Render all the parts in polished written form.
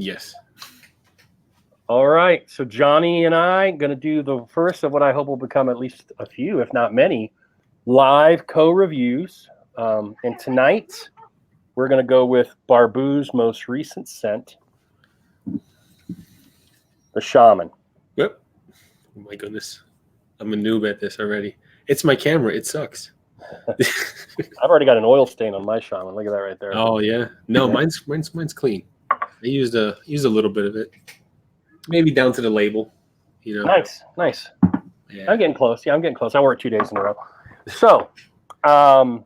Yes. All right. So Johnny and I going to do the first of what I hope will become at least a few, if not many, live co-reviews. And tonight we're going to go with Barbu's most recent scent, the Shaman. Yep. Oh my goodness. I'm a noob at this already. It's my camera. It sucks. I've already got an oil stain on my Shaman. Look at that right there. Oh yeah. No, mine's clean. I used a little bit of it. Maybe down to the label. Nice. Yeah. I'm getting close. Yeah, I'm getting close. I wore it 2 days in a row. So, John,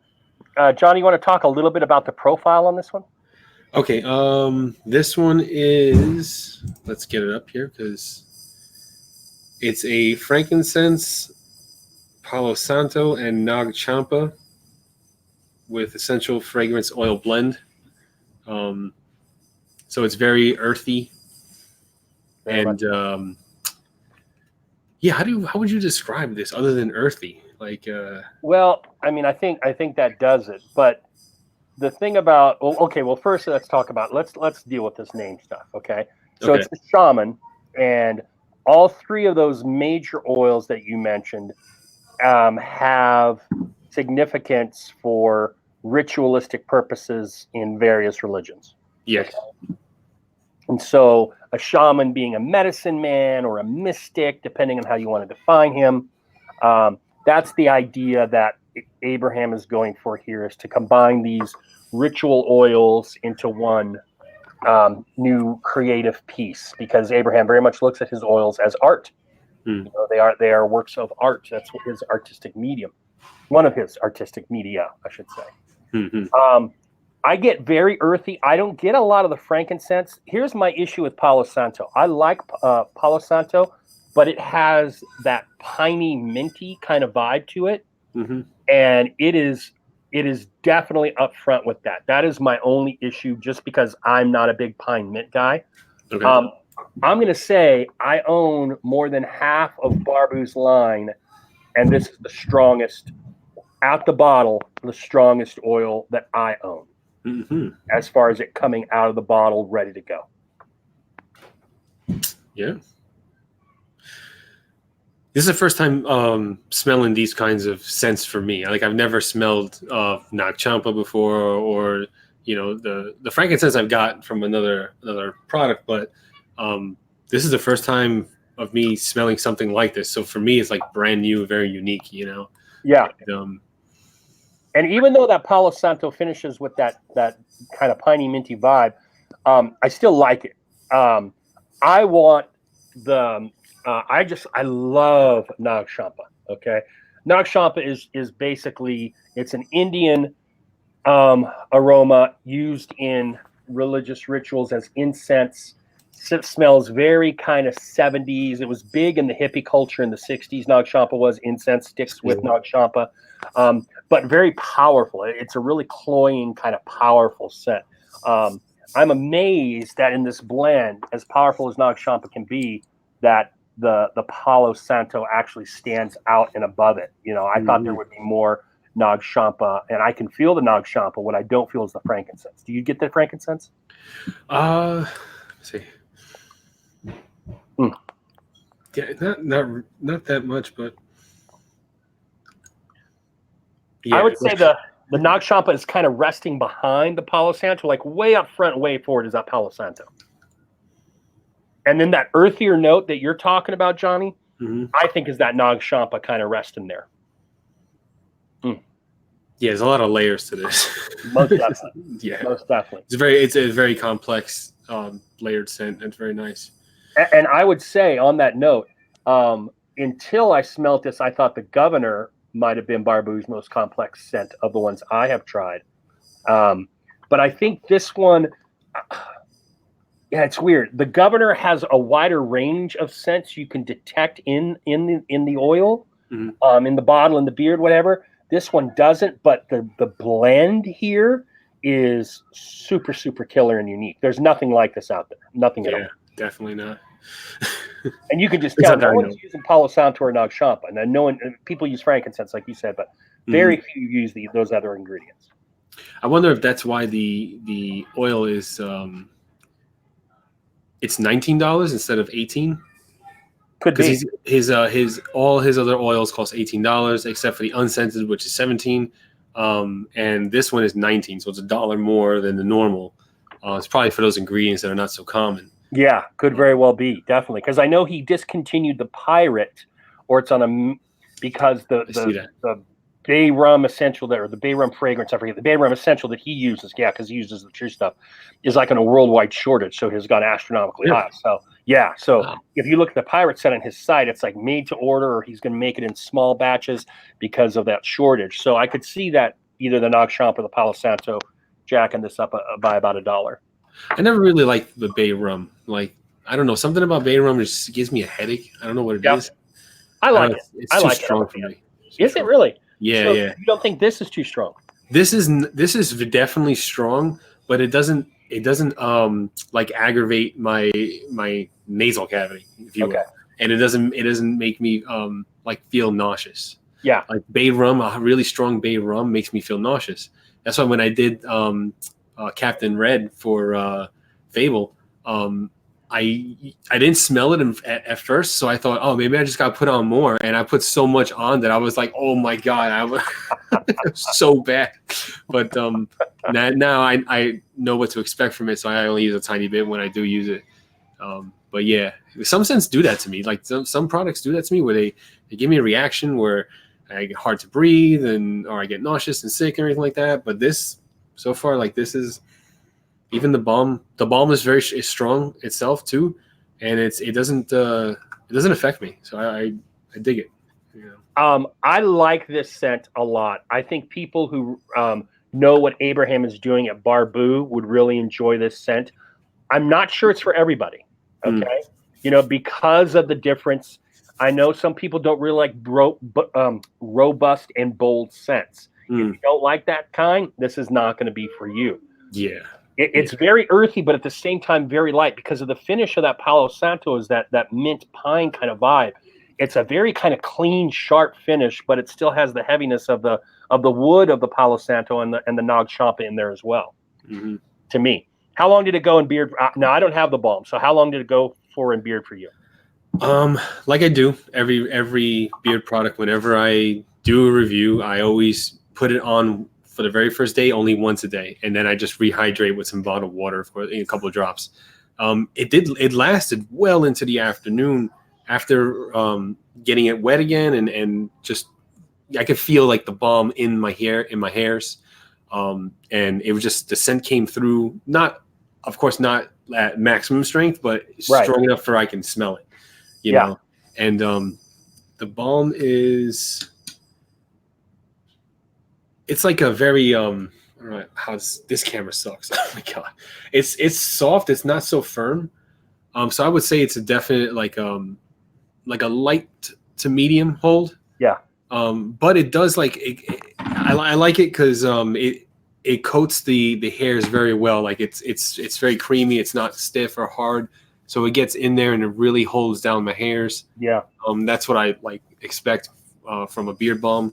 you want to talk a little bit about the profile on this one? Okay. This one is. Let's get it up here because it's a frankincense, Palo Santo, and Nag Champa with essential fragrance oil blend. So it's very earthy, and yeah. How would you describe this other than earthy? Like, well, I mean, I think that does it. But the thing about well, first let's talk about let's deal with this name stuff. Okay, so it's the Shaman, and all three of those major oils that you mentioned have significance for ritualistic purposes in various religions. yes. Okay? And so a shaman being a medicine man or a mystic, depending on how you want to define him, that's the idea that Abraham is going for here, is to combine these ritual oils into one new creative piece, because Abraham very much looks at his oils as art. You know, they are works of art. That's his artistic medium, one of his artistic media, I should say. I get very earthy. I don't get a lot of the frankincense. Here's my issue with Palo Santo. I like Palo Santo, but it has that piney, minty kind of vibe to it, and it is definitely up front with that. That is my only issue, just because I'm not a big pine mint guy. Okay. I'm going to say I own more than half of Barbu's line, and this is the strongest, out the bottle, the strongest oil that I own. As far as it coming out of the bottle, ready to go. Yeah. This is the first time smelling these kinds of scents for me. Like, I've never smelled Nag Champa before, or the frankincense I've got from another product, but this is the first time of me smelling something like this. So for me, it's like brand new, very unique. Yeah. And even though that Palo Santo finishes with that kind of piney, minty vibe, I still like it. I want the I love Nag Champa. Okay, Nag Champa is basically, it's an Indian aroma used in religious rituals as incense. It smells very kind of 70s. It was big in the hippie culture in the 60s. Nag Champa was incense sticks with Nag Champa, but very powerful. It's a really cloying, kind of powerful scent. I'm amazed that in this blend, as powerful as Nag Champa can be, that the Palo Santo actually stands out and above it. I thought there would be more Nag Champa, and I can feel the Nag Champa. What I don't feel is the frankincense. Do you get the frankincense? Let's see. Yeah, not that much, but yeah. I would say the Nag Champa is kind of resting behind the Palo Santo, like way up front, way forward is that Palo Santo. And then that earthier note that you're talking about, Johnny, I think is that Nag Champa kind of resting there. Yeah, there's a lot of layers to this. Most definitely. Yeah, most definitely. It's a very complex, layered scent. It's very nice. And I would say on that note, until I smelt this, I thought the Governor might have been Barbu's most complex scent of the ones I have tried. But I think this one, yeah, it's weird. The Governor has a wider range of scents you can detect in the oil, in the bottle, in the beard, whatever. This one doesn't, but the blend here is super, super killer and unique. There's nothing like this out there. Nothing at all. Definitely not. And you can just tell no one's using Palo Santo or Nag Champa. And then people use frankincense, like you said, but very few use those other ingredients. I wonder if that's why the oil is it's $19 instead of 18. Could Because be. his all his other oils cost $18 except for the unscented, which is 17, and this one is 19, so it's $1 more than the normal. It's probably for those ingredients that are not so common. Yeah, could very well be, definitely, because I know he discontinued the Pirate, or it's on a because the Bay Rum Essential there, or the Bay Rum fragrance, I forget, the Bay Rum Essential that he uses, because he uses the true stuff, is like on a worldwide shortage, so has gone astronomically high. So yeah, so Wow. if you look at the Pirate set on his site, it's like made to order, or he's going to make it in small batches because of that shortage. So I could see that either the Nag Champ or the Palo Santo jacking this up by about $1. I never really liked the Bay Rum. Like, I don't know, something about Bay Rum just gives me a headache. I don't know what it Yep. is. I like it. It's I too like it. strong for me. Is it really? Yeah, So yeah. you don't think this is too strong? This is definitely strong, but it doesn't like aggravate my nasal cavity, if you will, and it doesn't make me like feel nauseous. Yeah. Like Bay Rum, a really strong Bay Rum makes me feel nauseous. That's why when I did Captain Red for Fable, I didn't smell it at first, so I thought, oh, maybe I just got to put on more, and I put so much on that I was like, oh my god, I was so bad. But now I know what to expect from it, so I only use a tiny bit when I do use it. But yeah, some scents do that to me. Like some products do that to me, where they give me a reaction where I get hard to breathe, or I get nauseous and sick and everything like that. But this, so far, like this is. Even the balm is strong itself too, and it doesn't affect me. So I dig it. Yeah. I like this scent a lot. I think people who know what Abraham is doing at Barbu would really enjoy this scent. I'm not sure it's for everybody. Okay, because of the difference. I know some people don't really like robust and bold scents. If you don't like that kind, this is not going to be for you. Yeah. It's very earthy, but at the same time very light, because of the finish of that Palo Santo is that mint pine kind of vibe. It's a very kind of clean, sharp finish, but it still has the heaviness of the wood of the Palo Santo and the Nag Champa in there as well. Mm-hmm. To me, how long did it go in beard? No, I don't have the balm. So how long did it go for in beard for you? Like I do every beard product. Whenever I do a review, I always put it on for the very first day, only once a day, and then I just rehydrate with some bottled water for a couple of drops. It lasted well into the afternoon after getting it wet again, and just I could feel like the balm in my hairs, and it was just the scent came through. Of course, not at maximum strength, but strong enough for I can smell it. You know, and the balm is. It's like a very I don't know how this camera sucks. Oh my god, it's soft. It's not so firm. So I would say it's a definite like a light to medium hold. Yeah. But it does I like it because it coats the hairs very well. Like it's very creamy. It's not stiff or hard. So it gets in there and it really holds down my hairs. Yeah. That's what I expect from a beard balm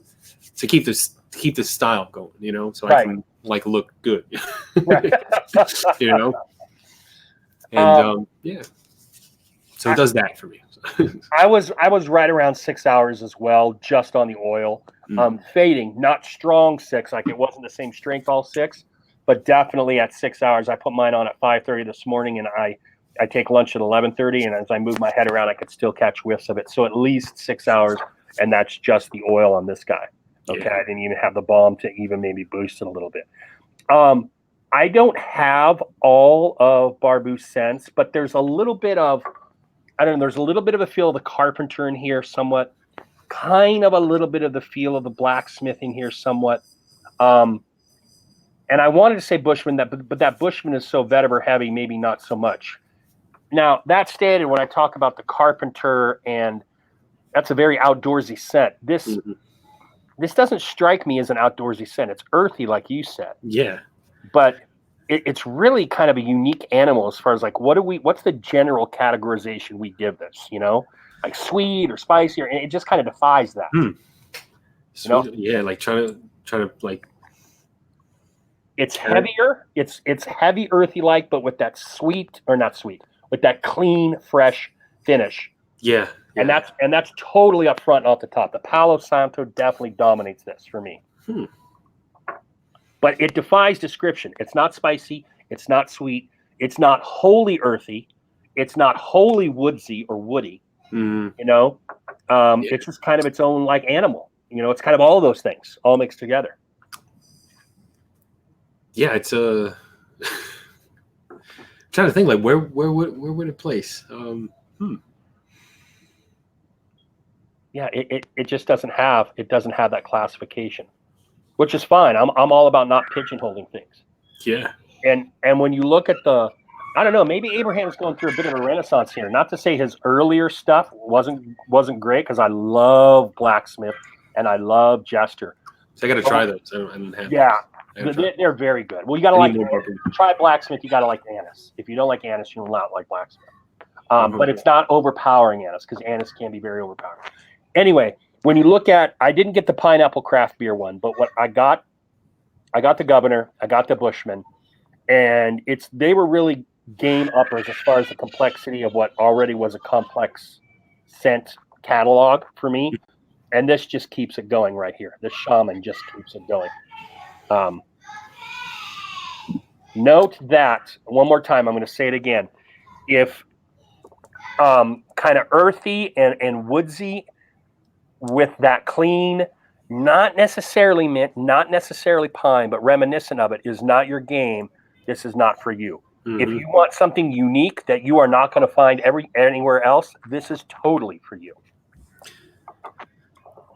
to keep the style going, so I can look good, and yeah, so it does that for me. I was right around 6 hours as well, just on the oil. Fading, not strong 6, like it wasn't the same strength all 6, but definitely at 6 hours. I put mine on at 5:30 this morning, and I take lunch at 11:30, and as I move my head around, I could still catch whiffs of it. So at least 6 hours, and that's just the oil on this guy. Okay, yeah. I didn't even have the balm to even maybe boost it a little bit. I don't have all of Barbu's scents, but there's a little bit of, I don't know, there's a little bit of a feel of the carpenter in here somewhat, kind of a little bit of the feel of the blacksmith in here somewhat. And I wanted to say Bushman, but that Bushman is so vetiver heavy, maybe not so much. Now, that stated, when I talk about the carpenter, and that's a very outdoorsy scent. This doesn't strike me as an outdoorsy scent. It's earthy, like you said. Yeah. But it's really kind of a unique animal as far as what's the general categorization we give this, like sweet or spicy, and it just kind of defies that. Sweet, yeah, like trying to like. It's heavier. It's heavy, earthy like, but with that sweet, or not sweet, with that clean, fresh finish. Yeah. And that's totally up front and off the top. The Palo Santo definitely dominates this for me. But it defies description. It's not spicy. It's not sweet. It's not wholly earthy. It's not wholly woodsy or woody. You know, it's just kind of its own like animal. You know, it's kind of all those things all mixed together. Yeah, it's a. Trying to think like where would it place? Yeah, it just doesn't have that classification, which is fine. I'm all about not pigeonholing things. Yeah. And when you look at the, I don't know, maybe Abraham's going through a bit of a renaissance here. Not to say his earlier stuff wasn't great, because I love Blacksmith and I love Jester. So I got to try those. I don't have. Yeah, they're very good. Well, you got to like try Blacksmith. You got to like Anise. If you don't like Anise, you will not like Blacksmith. But it's not overpowering Anise, because Anise can be very overpowering. Anyway, when you look at, I didn't get the pineapple craft beer one, but what I got the Governor, I got the Bushman, and they were really game uppers as far as the complexity of what already was a complex scent catalog for me. And this just keeps it going right here. This Shaman just keeps it going. Note that, one more time, I'm going to say it again. If kind of earthy and woodsy with that clean, not necessarily mint, not necessarily pine, but reminiscent of it is not your game, this is not for you. If you want something unique that you are not going to find anywhere else, this is totally for you.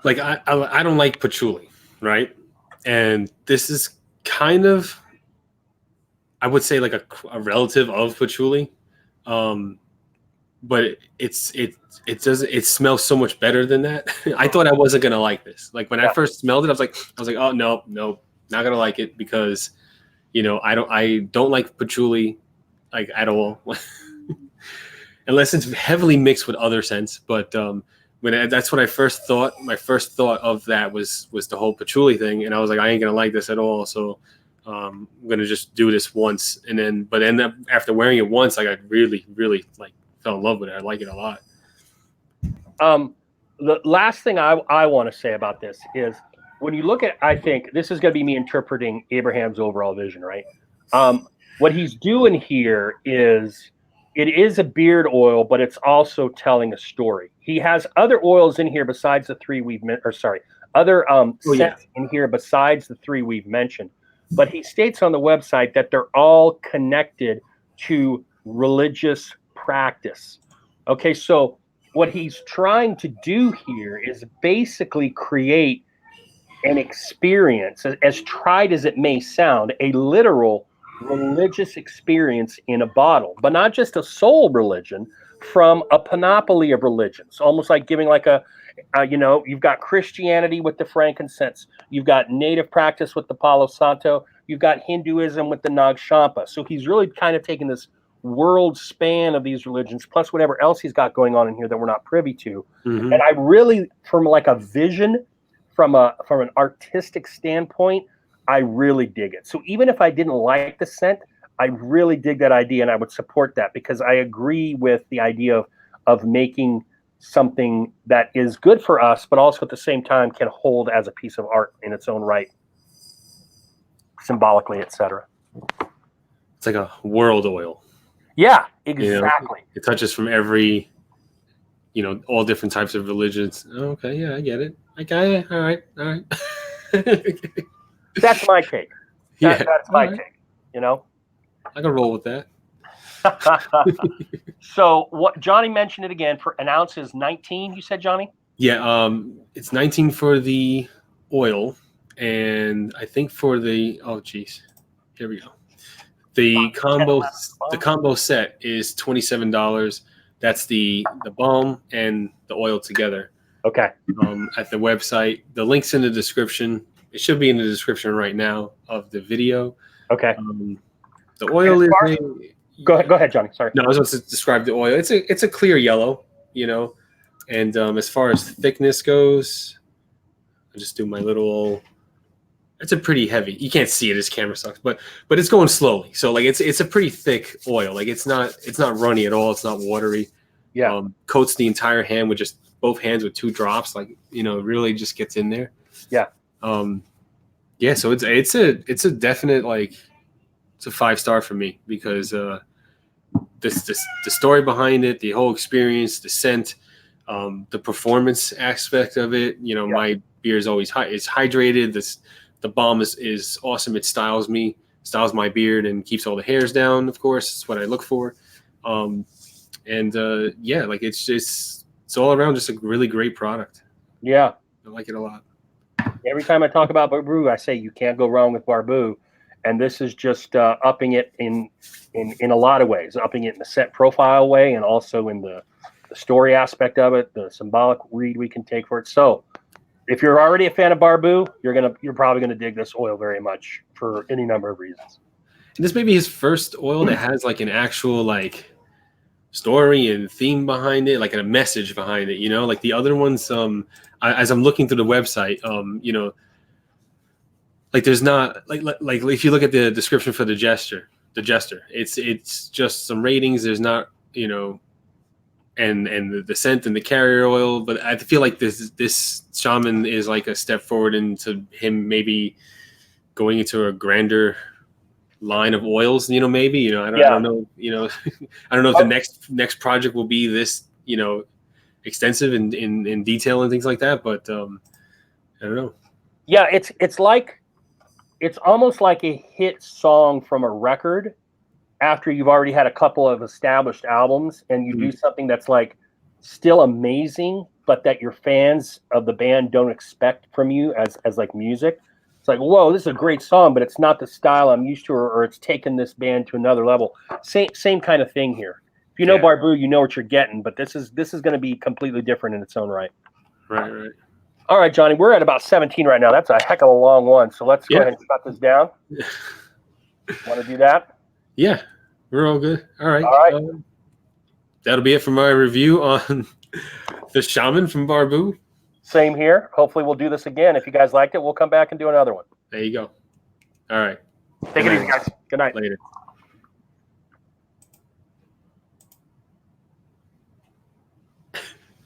Like I don't like patchouli, right? And this is kind of, I would say, like a relative of patchouli, but it smells so much better than that. I thought I wasn't gonna like this. Like when I first smelled it, I was like, oh no, not gonna like it, because I don't like patchouli like at all, unless it's heavily mixed with other scents. But that's what I first thought. My first thought of that was the whole patchouli thing, and I was like, I ain't gonna like this at all. So I'm gonna just do this once, but after wearing it once, like I really, really fell in love with it. I like it a lot. The last thing I want to say about this is, when you look at, I think this is going to be me interpreting Abraham's overall vision, right? What he's doing here is, it is a beard oil, but it's also telling a story. He has other oils in here besides the three scents in here besides the three we've mentioned. But he states on the website that they're all connected to religious practice. Okay, so what he's trying to do here is basically create an experience, as tried as it may sound, a literal religious experience in a bottle, but not just a soul religion, from a panoply of religions, almost like giving like you've got Christianity with the frankincense, you've got native practice with the Palo Santo, you've got Hinduism with the Nag Champa. So he's really kind of taken this world span of these religions, plus whatever else he's got going on in here that we're not privy to. And I really, from like a vision, from an artistic standpoint, I really dig it. So even if I didn't like the scent, I really dig that idea, and I would support that, because I agree with the idea of making something that is good for us, but also at the same time can hold as a piece of art in its own right, symbolically, etc. It's like a world oil. Yeah, exactly. It touches from every, all different types of religions. Okay, yeah, I get it. I got it. All right. That's my take. That's my take. I can roll with that. So what Johnny mentioned it again, for an ounce is 19, you said, Johnny? Yeah, it's 19 for the oil, and I think for the here we go. The combo set is $27. That's the balm and the oil together. Okay. At the website, the link's in the description. It should be in the description right now of the video. Okay. The oil is go ahead, Johnny. Sorry. No, I was going to describe the oil. It's a clear yellow, and as far as thickness goes, I just do my little It's a pretty heavy. You can't see it. This camera sucks, but it's going slowly. So like it's a pretty thick oil. Like it's not runny at all. It's not watery. Yeah. Coats the entire hand with just both hands with 2 drops. Like, you know, really just gets in there. Yeah. Yeah. So it's a definite, like, it's a 5-star for me because the story behind it, the whole experience, the scent, the performance aspect of it. You know, my beer is always it's hydrated. The balm is awesome. It styles my beard and keeps all the hairs down. Of course, it's what I look for. Yeah, like it's all around just a really great product. Yeah, I like it a lot. Every time I talk about Barbu, I say you can't go wrong with Barbu, and this is just upping it in a lot of ways, upping it in the set profile way, and also in the story aspect of it, the symbolic read we can take for it. So, if you're already a fan of Barbu, you're probably gonna dig this oil very much for any number of reasons. And this may be his first oil that has like an actual like story and theme behind it, like a message behind it. You know, like the other ones. As I'm looking through the website, you know, like there's not like if you look at the description for the jester, it's just some ratings. There's not, you know, and the scent and the carrier oil, but I feel like this Shaman is like a step forward into him maybe going into a grander line of oils. You know, maybe, you know, I don't know, you know, I don't know if the next project will be this, you know, extensive in detail and things like that, but I don't know. Yeah, it's almost like a hit song from a record after you've already had a couple of established albums, and you do something that's like still amazing, but that your fans of the band don't expect from you as like music. It's like, whoa, this is a great song, but it's not the style I'm used to, or it's taken this band to another level. Same kind of thing here. If you know Barbu, you know what you're getting, but this is going to be completely different in its own right. Right. All right, Johnny, we're at about 17 right now. That's a heck of a long one. So let's go ahead and shut this down. Want to do that? Yeah, we're all good. All right. That'll be it for my review on the Shaman from Barbu. Same here. Hopefully we'll do this again. If you guys liked it, we'll come back and do another one. There you go. All right. Take it easy, guys. Good night. Later.